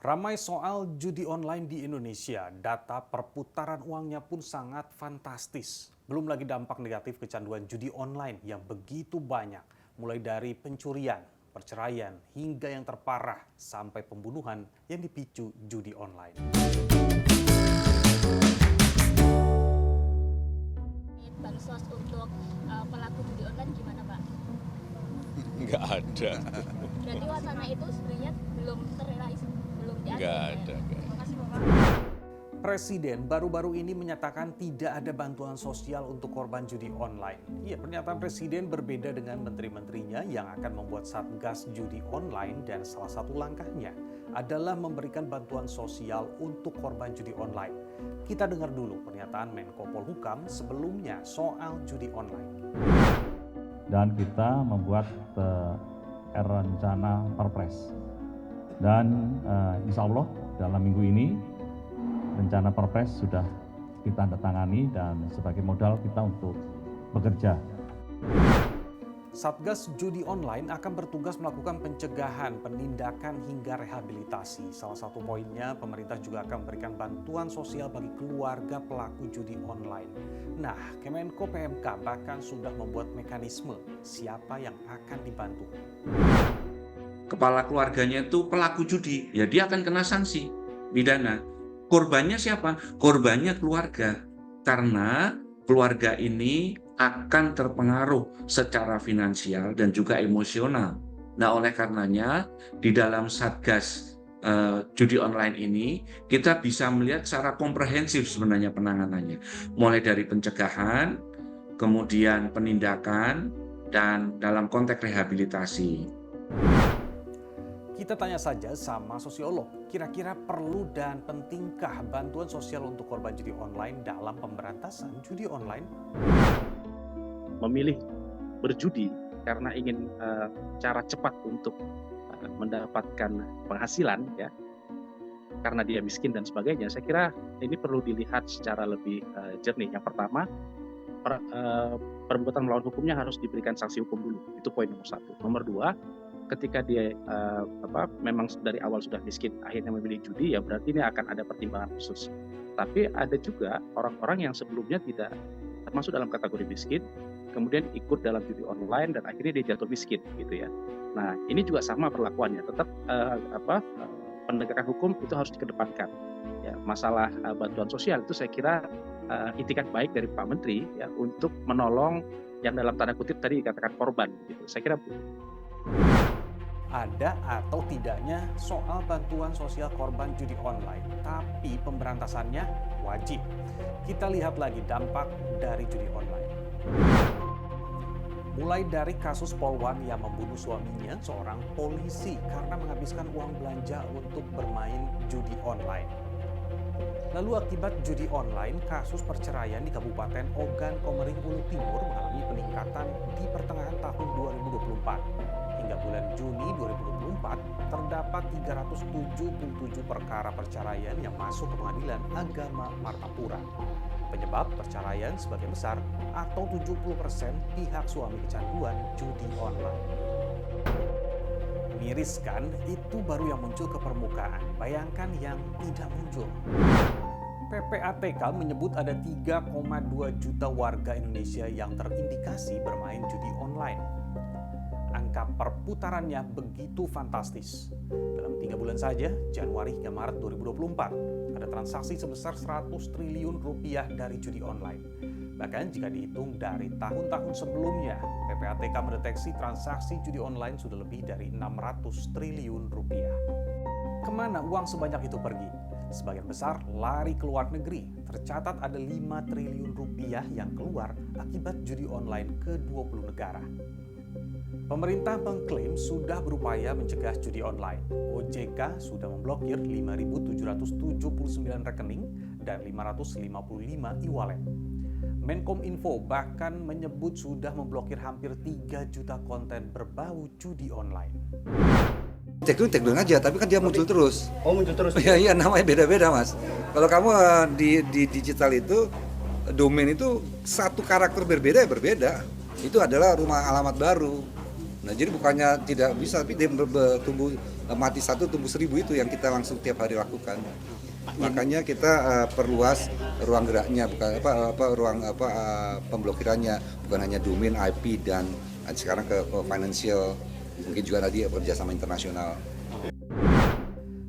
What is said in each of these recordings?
Ramai soal judi online di Indonesia, data perputaran uangnya pun sangat fantastis. Belum lagi dampak negatif kecanduan judi online yang begitu banyak, mulai dari pencurian, perceraian, hingga yang terparah sampai pembunuhan yang dipicu judi online. Bansos untuk pelaku judi online gimana Pak? Nggak ada. Berarti wacana itu sebenarnya belum terrealisasi, belum diatur. Nggak ada. Makasih Bapak. Presiden baru-baru ini menyatakan tidak ada bantuan sosial untuk korban judi online. Ya, pernyataan Presiden berbeda dengan menteri-menterinya yang akan membuat Satgas judi online dan salah satu langkahnya adalah memberikan bantuan sosial untuk korban judi online. Kita dengar dulu pernyataan Menko Polhukam sebelumnya soal judi online. Dan kita membuat rencana perpres. Dan insya Allah dalam minggu ini rencana perpres sudah ditandatangani dan sebagai modal kita untuk bekerja. Satgas judi online akan bertugas melakukan pencegahan, penindakan hingga rehabilitasi. Salah satu poinnya, pemerintah juga akan memberikan bantuan sosial bagi keluarga pelaku judi online. Nah, Kemenko PMK bahkan sudah membuat mekanisme siapa yang akan dibantu. Kepala keluarganya itu pelaku judi, ya dia akan kena sanksi pidana. Korbannya siapa? Korbannya keluarga. Karena keluarga ini akan terpengaruh secara finansial dan juga emosional. Nah, oleh karenanya di dalam Satgas judi online ini kita bisa melihat secara komprehensif sebenarnya penanganannya. Mulai dari pencegahan, kemudian penindakan, dan dalam konteks rehabilitasi. Kita tanya saja sama sosiolog, kira-kira perlu dan pentingkah bantuan sosial untuk korban judi online dalam pemberantasan judi online? Memilih berjudi karena ingin cara cepat untuk mendapatkan penghasilan, ya, karena dia miskin dan sebagainya, saya kira ini perlu dilihat secara lebih jernih. Yang pertama, perbuatan melawan hukumnya harus diberikan sanksi hukum dulu, itu poin nomor satu. Nomor dua, ketika dia memang dari awal sudah miskin, akhirnya memilih judi, ya berarti ini akan ada pertimbangan khusus. Tapi ada juga orang-orang yang sebelumnya tidak termasuk dalam kategori miskin, kemudian ikut dalam judi online dan akhirnya dia jatuh miskin, gitu ya. Nah, ini juga sama perlakuannya, tetap penegakan hukum itu harus dikedepankan. Ya, masalah bantuan sosial itu saya kira itikat baik dari Pak Menteri, ya, untuk menolong yang dalam tanda kutip tadi dikatakan korban, gitu. Saya kira ada atau tidaknya soal bantuan sosial korban judi online, tapi pemberantasannya wajib. Kita lihat lagi dampak dari judi online. Mulai dari kasus Polwan yang membunuh suaminya, seorang polisi, karena menghabiskan uang belanja untuk bermain judi online. Lalu akibat judi online, kasus perceraian di Kabupaten Ogan Komering Ulu Timur mengalami peningkatan di pertengahan tahun 2024. Hingga bulan Juni 2024, terdapat 377 perkara perceraian yang masuk ke Pengadilan Agama Martapura. Penyebab perceraian sebagian besar atau 70% pihak suami kecanduan judi online. Miris kan, itu baru yang muncul ke permukaan. Bayangkan yang tidak muncul. PPATK menyebut ada 3,2 juta warga Indonesia yang terindikasi bermain judi online. Angka perputarannya begitu fantastis. Dalam 3 bulan saja, Januari hingga Maret 2024, ada transaksi sebesar 100 triliun rupiah dari judi online. Bahkan jika dihitung dari tahun-tahun sebelumnya, PPATK mendeteksi transaksi judi online sudah lebih dari 600 triliun rupiah. Kemana uang sebanyak itu pergi? Sebagian besar lari ke luar negeri. Tercatat ada 5 triliun rupiah yang keluar akibat judi online ke 20 negara. Pemerintah mengklaim sudah berupaya mencegah judi online. OJK sudah memblokir 5.779 rekening dan 555 e-wallet. Menkominfo bahkan menyebut sudah memblokir hampir 3 juta konten berbau judi online. Cek dulu aja, tapi kan dia muncul terus. Oh, muncul terus? Iya, namanya beda-beda, Mas. Kalau kamu di digital itu, domain itu satu karakter berbeda ya berbeda. Itu adalah rumah alamat baru. Nah, jadi bukannya tidak bisa, tapi dia tumbuh mati 1 tumbuh 1000 itu yang kita langsung tiap hari lakukan. Makanya kita perluas ruang geraknya, bukan ruang pemblokirannya, bukan hanya domain IP dan sekarang ke financial, mungkin juga tadi kerjasama internasional.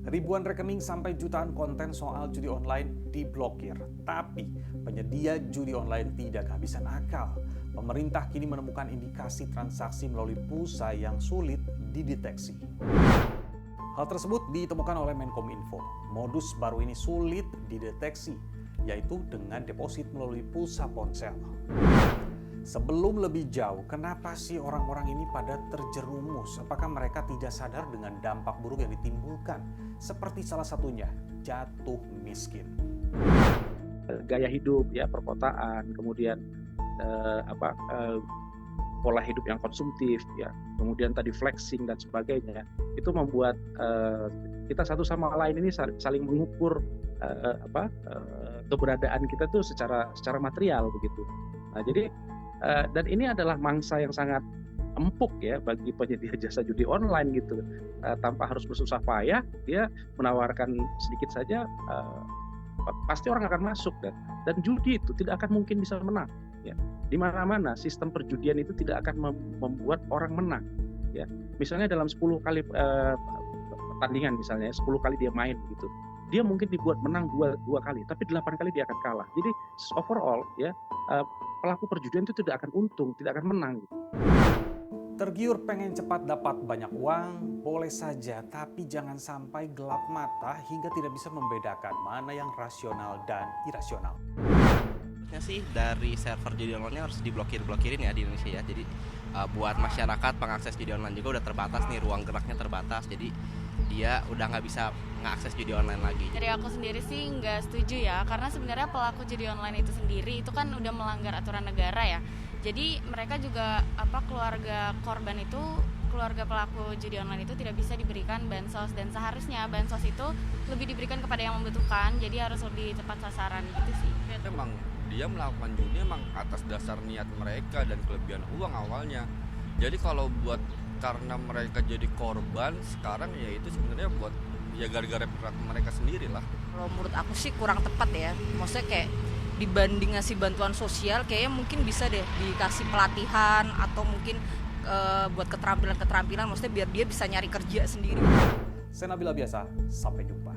Ribuan rekening sampai jutaan konten soal judi online diblokir. Tapi penyedia judi online tidak kehabisan akal. Pemerintah kini menemukan indikasi transaksi melalui pulsa yang sulit dideteksi. Hal tersebut ditemukan oleh Menkominfo. Modus baru ini sulit dideteksi, yaitu dengan deposit melalui pulsa ponsel. Sebelum lebih jauh, kenapa sih orang-orang ini pada terjerumus? Apakah mereka tidak sadar dengan dampak buruk yang ditimbulkan? Seperti salah satunya, jatuh miskin. Gaya hidup, ya, perkotaan, kemudian pola hidup yang konsumtif, ya, kemudian tadi flexing dan sebagainya, itu membuat kita satu sama lain ini saling mengukur keberadaan kita tuh secara material begitu. Nah, jadi dan ini adalah mangsa yang sangat empuk ya bagi penyedia jasa judi online gitu. Tanpa harus bersusah payah, dia menawarkan sedikit saja, pasti orang akan masuk, dan judi itu tidak akan mungkin bisa menang. Ya, di mana-mana sistem perjudian itu tidak akan membuat orang menang. Ya, misalnya dalam 10 kali pertandingan, misalnya 10 kali dia main gitu, dia mungkin dibuat menang dua kali, tapi 8 kali dia akan kalah. Jadi overall, ya, pelaku perjudian itu tidak akan untung, tidak akan menang. Tergiur pengen cepat dapat banyak uang, boleh saja, tapi jangan sampai gelap mata hingga tidak bisa membedakan mana yang rasional dan irasional. Sih dari server judi online harus diblokir-blokirin ya di Indonesia ya. Jadi buat masyarakat pengakses judi online juga udah terbatas nih, ruang geraknya terbatas. Jadi dia udah nggak bisa ngakses judi online lagi. Dari aku sendiri sih nggak setuju ya, karena sebenarnya pelaku judi online itu sendiri itu kan udah melanggar aturan negara ya. Jadi mereka juga keluarga korban itu, keluarga pelaku judi online itu tidak bisa diberikan bansos, dan seharusnya bansos itu lebih diberikan kepada yang membutuhkan. Jadi harus lebih tepat sasaran gitu sih. Emang dia melakukan judi emang atas dasar niat mereka dan kelebihan uang awalnya. Jadi kalau buat karena mereka jadi korban sekarang, ya itu sebenarnya buat ya gara-gara perilaku mereka sendiri lah. Kalau menurut aku sih kurang tepat ya. Maksudnya kayak dibanding ngasih bantuan sosial, kayaknya mungkin bisa deh dikasih pelatihan atau mungkin buat keterampilan, maksudnya biar dia bisa nyari kerja sendiri. Saya Nabila Biasa, sampai jumpa.